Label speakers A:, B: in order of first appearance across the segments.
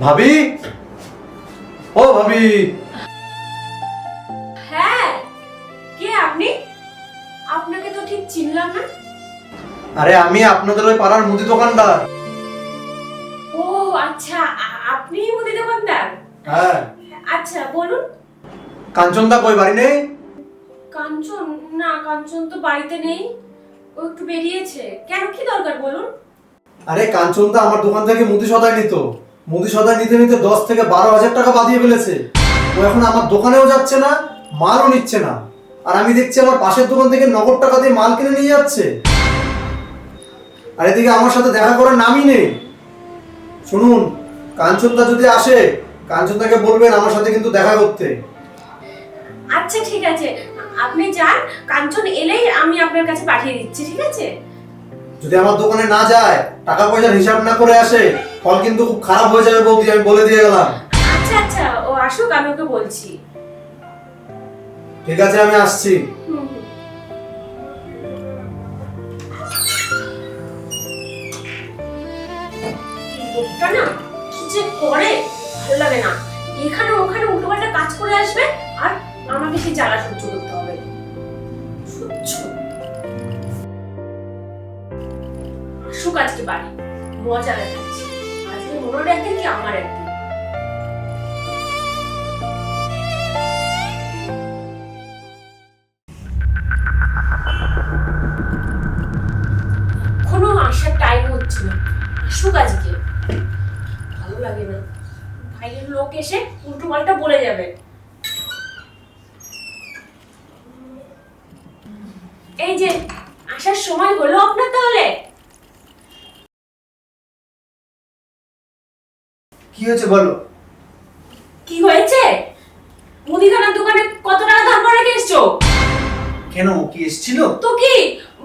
A: ভাবি, ও ভাবি।
B: হ্যাঁ, কে আপনি? আপনাকে তো ঠিক চিনলাম না।
A: আরে আমি আপনাদের ওই পাড়ার মুদি দোকানদার।
B: ও আচ্ছা, আপনিই মুদি দোকানদার?
A: হ্যাঁ।
B: আচ্ছা বলুন।
A: কাঞ্চনদা কই, বাড়ি নেই?
B: কাঞ্চন? না, কাঞ্চন তো বাড়িতে নেই, ও একটু বেরিয়েছে। কেন, কি দরকার বলুন?
A: আরে কাঞ্চনদা আমার দোকান থেকে মুদি সদাই নিত। মুদি সদাই নিতে নিতে 10 থেকে 12,000 টাকা বাদিয়ে ফেলেছে। ও এখন আমার দোকানেও যাচ্ছে না, মালও নিচ্ছে না। আর আমি দেখছি আমার পাশের দোকান থেকে নগদ টাকা দিয়ে মাল কিনে নিয়ে যাচ্ছে। আর এদিকে আমার সাথে দেখা করার নামই নেই। শুনুন, কাঞ্চনদা যদি আসে, কাঞ্চনদাকে বলবেন আমার সাথে কিন্তু দেখা করতে।
B: আচ্ছা ঠিক আছে, আপনি যান, কাঞ্চন এলেই আমি আপনার কাছে পাঠিয়ে দিচ্ছি, ঠিক আছে?
A: যদি আমার দোকানে না যায়, টাকা পয়সার হিসাব না করে আসে, ফল কিন্তু খুব খারাপ হয়ে যাবে বৌদি, আমি বলে দিয়ে গেলাম।
B: আচ্ছা আচ্ছা, ও আসুক, আমি ওকে বলছি।
A: ঠিক আছে, আমি আসছি।
B: হুম। লোকটা না কি যে করে, ভালো লাগে না। এখানে ওখানে উল্টোপাল্টা কাজ করে আসবে, আর আমাকে সেই জ্বালা সহ্য করতে হবে। সহ্য। আসুক আজকে বাড়ি, মজা দেখাচ্ছি। আজকে মনের একদিন কি আমার একদিন। কোনো আসার টাইম হচ্ছে না, আসুক আজকে। ভালো লাগে না, ভাইয়ের লোক এসে উল্টো পাল্টা বলে যাবে। এই যে আসার সময় হলো আপনার তাহলে?
A: কি হয়েছে বলো?
B: কি হয়েছে? মুদিখানার দোকানে কত টাকা ধার করে রেখে এসছো?
A: কেন, কি এসেছিল?
B: তো কি,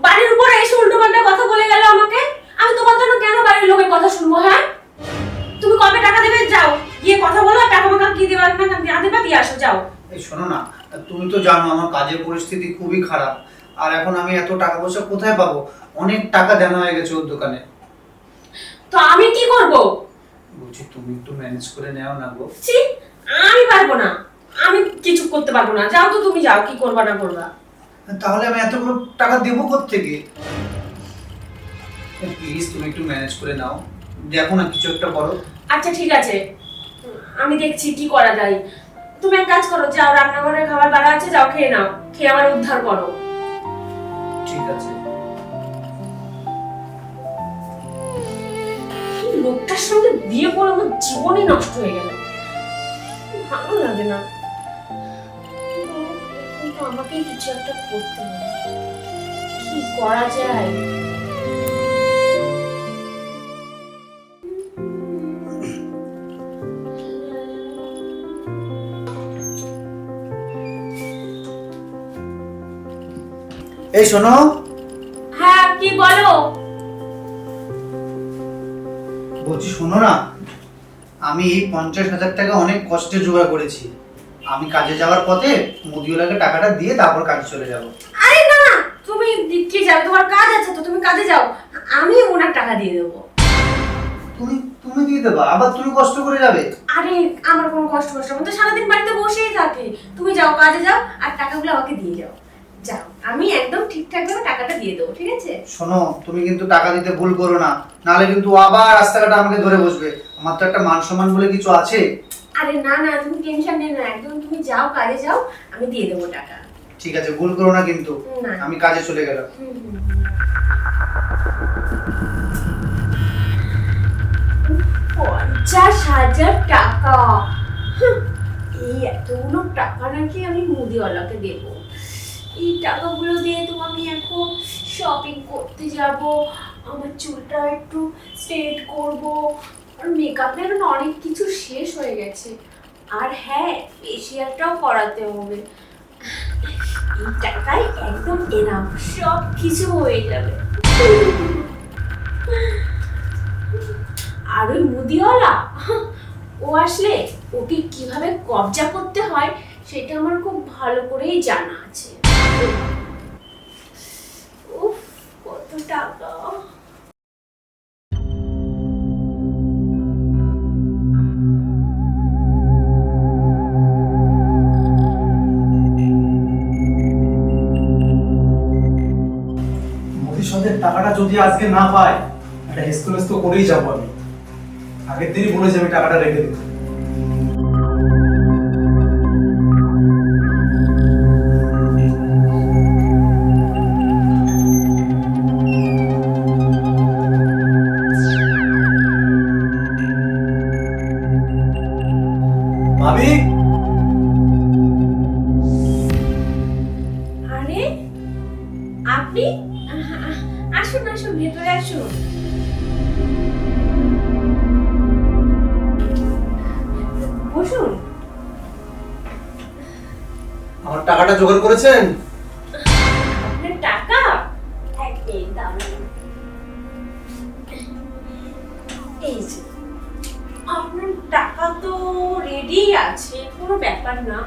B: বাড়ির উপরে এসে উল্টো পাল্টা কথা বলে গেল আমাকে। আমি তোমার জন্য কেন বাড়ির লোকের কথা শুনবো? হ্যাঁ, তুমি কবে টাকা দেবে? যাও গিয়ে কথা বলো, টাকা মাকা কি দেবে না দেবে দিয়ে আসো, যাও।
C: এই শোনো না, তুমি তো জানো আমার কাজের পরিস্থিতি খুবই খারাপ। আর এখন আমি এত টাকা পয়সা কোথায় পাবো? অনেক টাকা দেনা হয়ে গেছে ওর দোকানে।
B: তো আমি কি করব?
C: বলছি তুমি একটু ম্যানেজ করে নাও না গো।
B: ছি, আমি পারবো না, আমি কিছু করতে পারবো না। যাও তো, তুমি যাও, কি করবা না করবা।
C: তাহলে আমি এতগুলো টাকা দেবো কোত্থেকে? প্লিজ তুমি একটু ম্যানেজ করে নাও, দেখো না কিছু একটা করো।
B: আচ্ছা ঠিক আছে, আমি দেখছি কি করা যায়। তুমি এক কাজ করো, যাও রান্নাঘরে খাবার বাড়া আছে, যাও খেয়ে নাও, খেয়ে আমার উদ্ধার করো।
C: ঠিক আছে।
B: এই লোকটার সঙ্গে বিয়ে করে আমার জীবনই নষ্ট হয়ে গেল, ভালো লাগে না। কিন্তু আমাকেই কিছু একটা করতে হবে, কি করা যায়?
C: এই শোনো,
B: হ্যাঁ, কি বলো?
C: বলছি শোনো না, আমি 50,000 টাকা অনেক কষ্টে জোগাড় করেছি। আমি কাজে যাওয়ার পথে মুদিওয়ালাকে টাকাটা দিয়ে তারপর কাজে চলে যাব।
B: আরে না না, তুমি কি যাও, তোমার কাজ আছে তো, তুমি কাজে যাও, আমি ওনার টাকা দিয়ে দেবো।
C: তুমি তুমি দিয়ে দেবা, আবার তুমি কষ্ট করে যাবে?
B: আরে আমার কোনো কষ্ট আমি তো সারাদিন বাড়িতে বসেই থাকি। তুমি যাও, কাজে যাও, আর টাকাগুলো আমাকে দিয়ে যাও। যাও, আমি একদম ঠিকঠাক ভাবে টাকাটা দিয়ে দেবো, ঠিক আছে?
C: শোনো, তুমি কিন্তু টাকা দিতে ভুল করো না, নাহলে কিন্তু আবার রাস্তাঘাটে আমাকে ধরে বসবে। আমার তো একটা মান সম্মান বলে কিছু আছে।
B: আরে না না, তুমি টেনশন নিও না, একদম তুমি যাও, কাজে যাও, আমি দিয়ে দেবো টাকা।
C: ঠিক আছে, ভুল করো না কিন্তু।
B: না।
C: আমি কাজে চলে গেলাম।
B: হুম, হুম। 50,000 টাকা! হুঁ, এই এতগুলো টাকা নাকি আমি মুদিওয়ালাকে দেবো? এই টাকাগুলো দিয়ে তো আমি এখন শপিং করতে যাব, আমার চুলটা একটু স্ট্রেট করব, আর মেকআপের না অনেক কিছু শেষ হয়ে গেছে। আর হ্যাঁ, ফেসিয়ালটাও করাতে হবে। এই টাকায় একদম এনাফ, সব কিছু হয়ে যাবে। আর ওই মুদিওয়ালা, ও আসলে ওকে কিভাবে কবজা করতে হয় সেটা আমার খুব ভালো করেই জানা আছে। উফ, কত টাকা!
A: টাকাটা যদি আজকে না পাই, একটা হেস্তনেস্ত করেই যাবো আমি। আগের দিনই বলেছি আমি টাকাটা রেখে দেবো। ভাবি,
B: আরে আপনি আসুন আসুন, ভেতরে আসুন। বসুন।
A: আমার টাকাটা জোগাড় করেছেন?
B: আপনার টাকা? এক মিনিট দাঁড়ান। এই যে আপনার টাকা তো রেডি আছে, কোনো ব্যাপার না,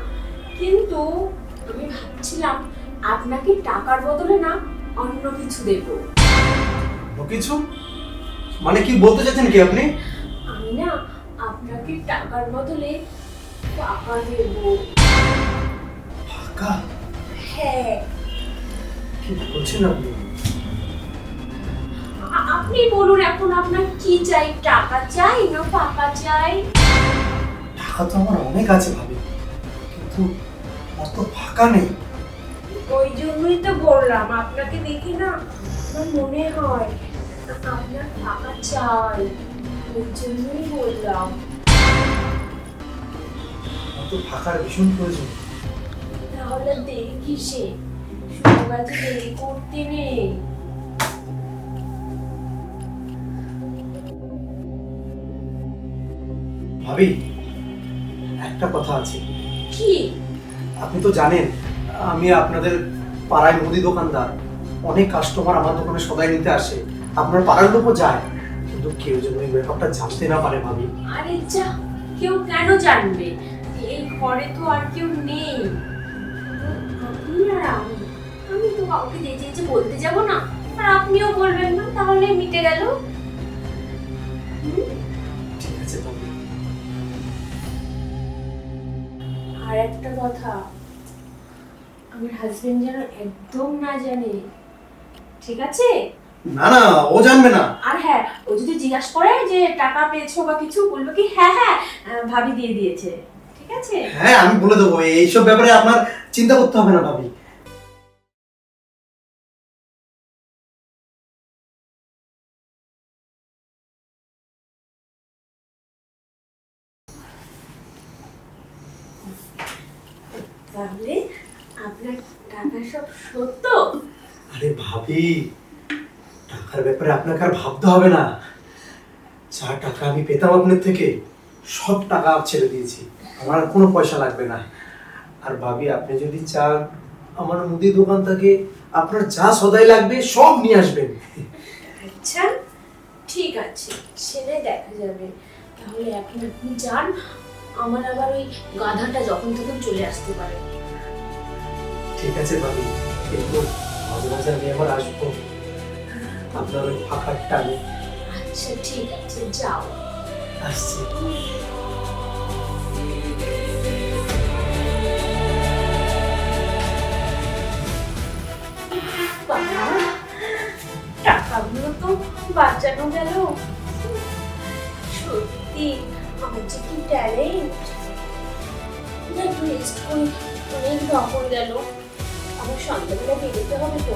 B: কিন্তু আমি ভাবছিলাম আপনাকে টাকার বদলে না অন্য কিছু দেবো।
A: ও কিছু মানে কি বলতে চাচ্ছেন কি আপনি?
B: আমি না আপনাকে টাকার বদলে টাকা দেবো।
A: টাকা?
B: হ্যাঁ।
A: কি বলছেন আপনি?
B: আপনি বলুন এখন আপনার কি চাই, টাকা চাই না টাকা চাই?
A: টাকা তো আমার অনেক আছে ভাবি, কিন্তু অত ফাঁকা নেই।
B: ওই জন্যই তো বললাম, আপনাকে দেখি না আমার মনে হয় আপনার টাকা চাই, ওই জন্যই বললাম।
A: অত ফাঁকার ভীষণ প্রয়োজন।
B: তাহলে দেরি কিসে, শুরু কাজে দেরি করতে নেই।
A: ভাবি, একটা কথা আছে।
B: কি?
A: আপনি তো জানেন আমি আপনাদের পাড়ায় মুদি দোকানদার, অনেক কাস্টমার আমার দোকানে সদাই নিতে আসে, আপনার পাড়ার লোকও যায়, কিন্তু কেউ যেন এই ব্যাপারটা জানতে না পারে ভাবি।
B: আরে যা, কেউ কেন জানবে, এই ঘরে তো আর কেউ নেই, আপনি আর আমি তো কাউকে যেচে বলতে যাব না, আর আপনিও বলবেন না, তাহলে মিটে গেল।
A: ঠিক আছে ভাবি।
B: আর একটা কথা, আমার হাজবেন্ড যেন একদম না জানে, ঠিক আছে?
A: না না, ও জানবে না।
B: আর হ্যাঁ, ও যদি জিজ্ঞাসা করে যে টাকা পেয়েছো বা কিছু, বলবো কি হ্যাঁ হ্যাঁ ভাবি দিয়ে দিয়েছে, ঠিক আছে?
A: হ্যাঁ, আমি বলে দেবো, এইসব ব্যাপারে আপনার চিন্তা করতে হবে না ভাবি।
B: তাহলে আপনার টাকা সব সত্য?
A: আরে ভাবি, টাকার ব্যাপারে আপনাকে আর ভাবতে হবে না। যা টাকা আমি পেতাম আপনার থেকে, সব টাকা ছেড়ে দিয়েছি, আমার আর কোনো পয়সা লাগবে না। আর ভাবি, আপনি যদি চান আমার মুদি দোকান থেকে আপনার যা সদাই লাগবে সব নিয়ে আসবেন।
B: আচ্ছা ঠিক আছে, সেটা দেখা যাবে। তাহলে এখন আপনি যান, আমার আবার ওই গাধাটা যখন তখন চলে আসতে পারে।
A: ঠিক আছে ভাবি, কিন্তু মাঝে মাঝে আমি আবার আসবো আপনার ওই ফাঁকার টানে।
B: আচ্ছা ঠিক আছে, যাও।
A: আসছি।
B: বাবা, টাকাগুলো তো বাঁচানো গেল। সত্যি আমার যে কি ট্যালেন্ট। না একটু রেস্ট করি, অনেক ধকল গেল, আমার সন্ধ্যাবেলা বেরোতে হবে তো।